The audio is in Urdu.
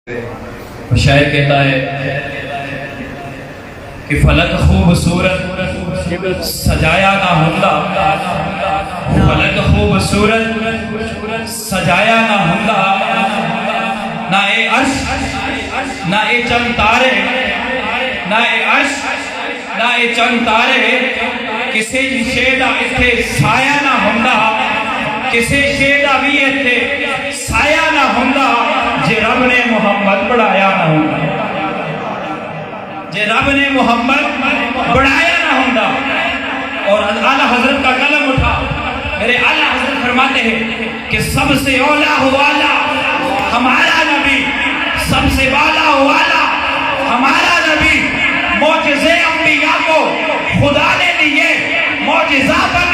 شاعر کہتا ہے کہ فلک خوبصورت سجایا نہ ہوندا، فلک خوبصورت سجایا نہ ہوندا، نہ اے عرش نہ اے چند تارے، نہ اے عرش نہ اے چند تارے، کسی شے دا اتھے سایہ نہ ہوندا، کسی شے دا بھی اتھے سایہ نہ ہوندا جے رب نے محمد بڑھایا نہ ہوندا، جے رب نے محمد بڑھایا نہ ہوندا۔ اور اعلیٰ حضرت کا قلم اٹھا، میرے اعلیٰ حضرت فرماتے ہیں کہ سب سے اولا والا ہمارا نبی، سب سے والا والا ہمارا نبی، معجزے انبیاء کو خدا نے دیے، معجزہ پر